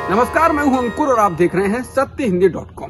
नमस्कार, मैं हूं अंकुर और आप देख रहे हैं सत्यहिंदी.com।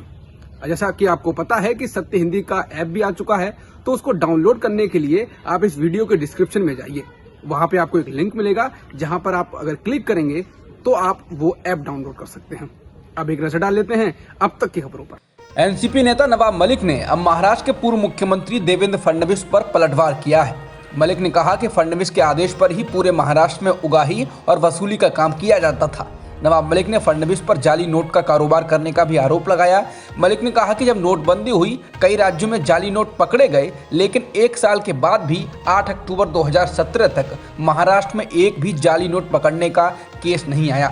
जैसा कि आपको पता है कि सत्य हिंदी का ऐप भी आ चुका है, तो उसको डाउनलोड करने के लिए आप इस वीडियो के डिस्क्रिप्शन में जाइए। वहां पे आपको एक लिंक मिलेगा, जहां पर आप अगर क्लिक करेंगे तो आप वो ऐप डाउनलोड कर सकते हैं। अब एक नजर डाल लेते हैं अब तक की खबरों पर। एनसीपी नेता नवाब मलिक ने अब महाराष्ट्र के पूर्व मुख्यमंत्री देवेंद्र फडणवीस पर पलटवार किया है। मलिक ने कहा कि फडणवीस के आदेश पर ही पूरे महाराष्ट्र में उगाही और वसूली का काम किया जाता था। नवाब मलिक ने फडणवीस पर जाली नोट का कारोबार करने का भी आरोप लगाया। मलिक ने कहा कि जब नोटबंदी हुई, कई राज्यों में जाली नोट पकड़े गए, लेकिन एक साल के बाद भी 8 अक्टूबर 2017 तक महाराष्ट्र में एक भी जाली नोट पकड़ने का केस नहीं आया।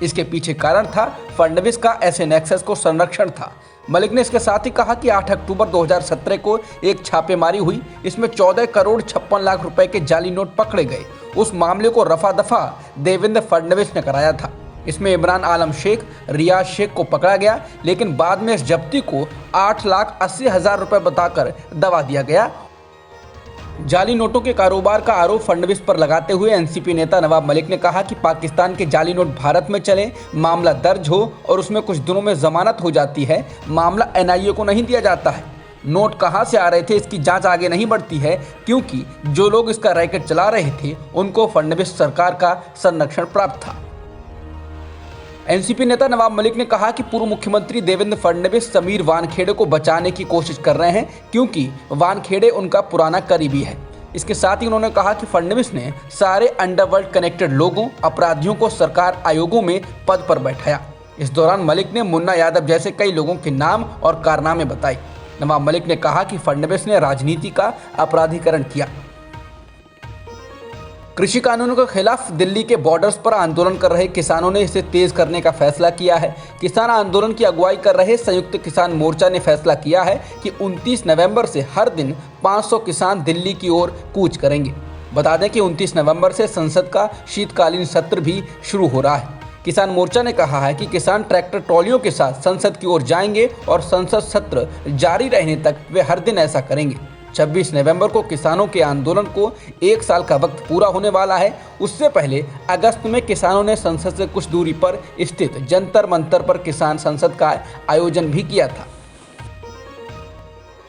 इसके पीछे कारण था फडणवीस का ऐसे नेक्सस को संरक्षण था। मलिक ने इसके साथ ही कहा कि 8 अक्टूबर 2017 को एक छापेमारी हुई, इसमें 14 करोड़ 56 लाख रुपए के जाली नोट पकड़े गए। उस मामले को रफा दफा देवेंद्र फडणवीस ने कराया था। इसमें इमरान आलम शेख, रियाज शेख को पकड़ा गया, लेकिन बाद में इस जब्ती को 8,80,000 रुपए बताकर दबा दिया गया। जाली नोटों के कारोबार का आरोप फडणवीस पर लगाते हुए एनसीपी नेता नवाब मलिक ने कहा कि पाकिस्तान के जाली नोट भारत में चले, मामला दर्ज हो और उसमें कुछ दिनों में जमानत हो जाती है, मामला एनआईए को नहीं दिया जाता है। नोट कहां से आ रहे थे इसकी जांच आगे नहीं बढ़ती है, क्योंकि जो लोग इसका रैकेट चला रहे थे उनको फडणवीस सरकार का संरक्षण प्राप्त था। एनसीपी नेता नवाब मलिक ने कहा कि पूर्व मुख्यमंत्री देवेंद्र फडणवीस समीर वानखेड़े को बचाने की कोशिश कर रहे हैं, क्योंकि वानखेड़े उनका पुराना करीबी है। इसके साथ ही उन्होंने कहा कि फडणवीस ने सारे अंडरवर्ल्ड कनेक्टेड लोगों, अपराधियों को सरकार आयोगों में पद पर बैठाया। इस दौरान मलिक ने मुन्ना यादव जैसे कई लोगों के नाम और कारनामे बताए। नवाब मलिक ने कहा कि फडणवीस ने राजनीति का अपराधीकरण किया। कृषि कानूनों के खिलाफ दिल्ली के बॉर्डर्स पर आंदोलन कर रहे किसानों ने इसे तेज करने का फैसला किया है। किसान आंदोलन की अगुवाई कर रहे संयुक्त किसान मोर्चा ने फैसला किया है कि 29 नवंबर से हर दिन 500 किसान दिल्ली की ओर कूच करेंगे। बता दें कि 29 नवंबर से संसद का शीतकालीन सत्र भी शुरू हो रहा है। किसान मोर्चा ने कहा है कि किसान ट्रैक्टर ट्रॉलियों के साथ संसद की ओर जाएंगे और संसद सत्र जारी रहने तक वे हर दिन ऐसा करेंगे। 26 नवंबर को किसानों के आंदोलन को 1 साल का वक्त पूरा होने वाला है। उससे पहले अगस्त में किसानों ने संसद से कुछ दूरी पर स्थित जंतर मंतर पर किसान संसद का आयोजन भी किया था।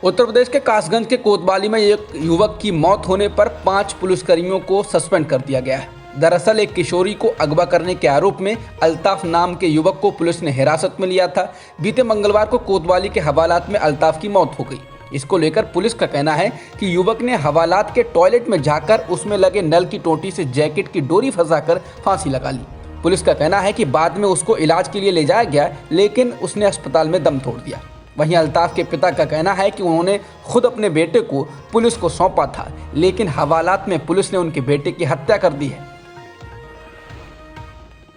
उत्तर प्रदेश के कासगंज के कोतवाली में एक युवक की मौत होने पर 5 पुलिसकर्मियों को सस्पेंड कर दिया गया है। दरअसल एक किशोरी को अगवा करने के आरोप में अल्ताफ नाम के युवक को पुलिस ने हिरासत में लिया था। बीते मंगलवार को कोतवाली के हवालात में अल्ताफ की मौत हो गई। इसको लेकर पुलिस का कहना है कि युवक ने हवालात के टॉयलेट में जाकर उसमें लगे नल की टोटी से जैकेट की डोरी फंसाकर फांसी लगा ली। पुलिस का कहना है कि बाद में उसको इलाज के लिए ले जाया गया, लेकिन उसने अस्पताल में दम तोड़ दिया। वहीं अल्ताफ के पिता का कहना है कि उन्होंने खुद अपने बेटे को पुलिस को सौंपा था, लेकिन हवालात में पुलिस ने उनके बेटे की हत्या कर दी है।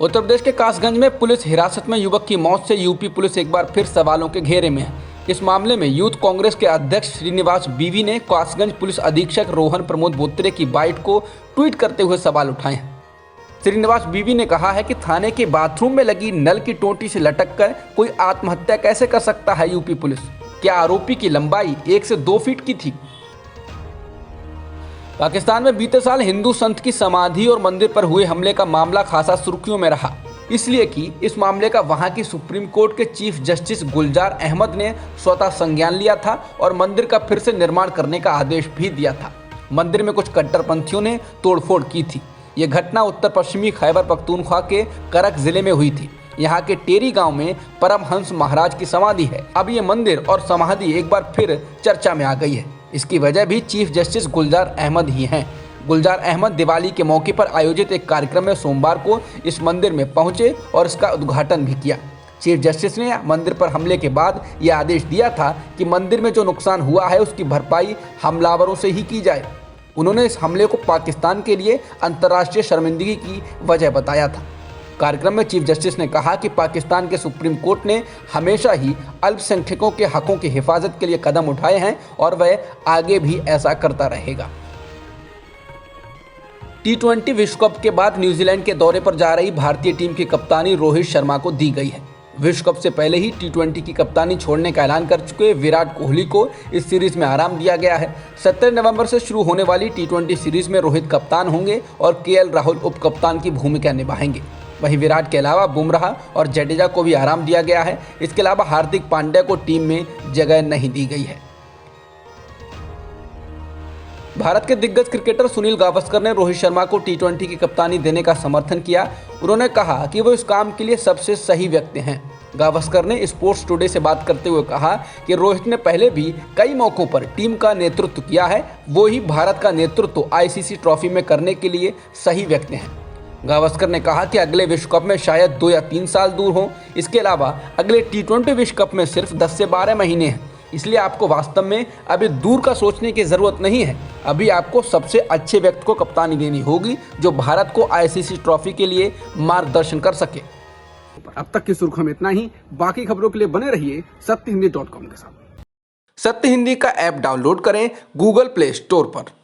उत्तर प्रदेश के कासगंज में पुलिस हिरासत में युवक की मौत से यूपी पुलिस एक बार फिर सवालों के घेरे में है। इस मामले में यूथ कांग्रेस के अध्यक्ष श्रीनिवास बीवी ने कासगंज पुलिस अधीक्षक रोहन प्रमोद बोत्रे की बाइट को ट्वीट करते हुए सवाल उठाए हैं। श्रीनिवास बीवी ने कहा है कि थाने के बाथरूम में लगी नल की टोटी से लटककर कोई आत्महत्या कैसे कर सकता है यूपी पुलिस? क्या आरोपी की लंबाई 1 से 2 फीट की थी? पाकिस्तान में बीते साल हिंदू संत की समाधि और मंदिर पर हुए हमले का मामला खासा सुर्खियों में रहा, इसलिए कि इस मामले का वहां की सुप्रीम कोर्ट के चीफ जस्टिस गुलजार अहमद ने स्वतः संज्ञान लिया था और मंदिर का फिर से निर्माण करने का आदेश भी दिया था। मंदिर में कुछ कट्टरपंथियों ने तोड़फोड़ की थी। ये घटना उत्तर पश्चिमी खैबर पख्तूनख्वा के करक जिले में हुई थी। यहाँ के टेरी गांव में परमहंस महाराज की समाधि है। अब ये मंदिर और समाधि एक बार फिर चर्चा में आ गई है। इसकी वजह भी चीफ जस्टिस गुलजार अहमद ही हैं। गुलजार अहमद दिवाली के मौके पर आयोजित एक कार्यक्रम में सोमवार को इस मंदिर में पहुंचे और इसका उद्घाटन भी किया। चीफ जस्टिस ने मंदिर पर हमले के बाद यह आदेश दिया था कि मंदिर में जो नुकसान हुआ है उसकी भरपाई हमलावरों से ही की जाए। उन्होंने इस हमले को पाकिस्तान के लिए अंतर्राष्ट्रीय शर्मिंदगी की वजह बताया था। कार्यक्रम में चीफ जस्टिस ने कहा कि पाकिस्तान के सुप्रीम कोर्ट ने हमेशा ही अल्पसंख्यकों के हकों की हिफाजत के लिए कदम उठाए हैं और वह आगे भी ऐसा करता रहेगा। T20 विश्व कप के बाद न्यूजीलैंड के दौरे पर जा रही भारतीय टीम की कप्तानी रोहित शर्मा को दी गई है। विश्व कप से पहले ही T20 की कप्तानी छोड़ने का ऐलान कर चुके विराट कोहली को इस सीरीज में आराम दिया गया है। 17 नवंबर से शुरू होने वाली T20 सीरीज में रोहित कप्तान होंगे और KL राहुल उप कप्तान की भूमिका निभाएंगे। वहीं विराट के अलावा बुमराह और जडेजा को भी आराम दिया गया है। इसके अलावा हार्दिक पांड्या को टीम में जगह नहीं दी गई है। भारत के दिग्गज क्रिकेटर सुनील गावस्कर ने रोहित शर्मा को टी20 की कप्तानी देने का समर्थन किया। उन्होंने कहा कि वो इस काम के लिए सबसे सही व्यक्ति हैं। गावस्कर ने स्पोर्ट्स टुडे से बात करते हुए कहा कि रोहित ने पहले भी कई मौकों पर टीम का नेतृत्व किया है। वो ही भारत का नेतृत्व आईसीसी ट्रॉफी में करने के लिए सही व्यक्ति हैं। गावस्कर ने कहा कि अगले विश्व कप में शायद 2 या 3 साल दूर हों। इसके अलावा अगले टी20 विश्व कप में सिर्फ 10 से 12 महीने हैं, इसलिए आपको वास्तव में अभी दूर का सोचने की जरूरत नहीं है। अभी आपको सबसे अच्छे व्यक्ति को कप्तानी देनी होगी जो भारत को आईसीसी ट्रॉफी के लिए मार्गदर्शन कर सके। अब तक की सुर्खियों में इतना ही। बाकी खबरों के लिए बने रहिए सत्यहिंदी.com के साथ। सत्य हिंदी का ऐप डाउनलोड करें गूगल प्ले स्टोर पर।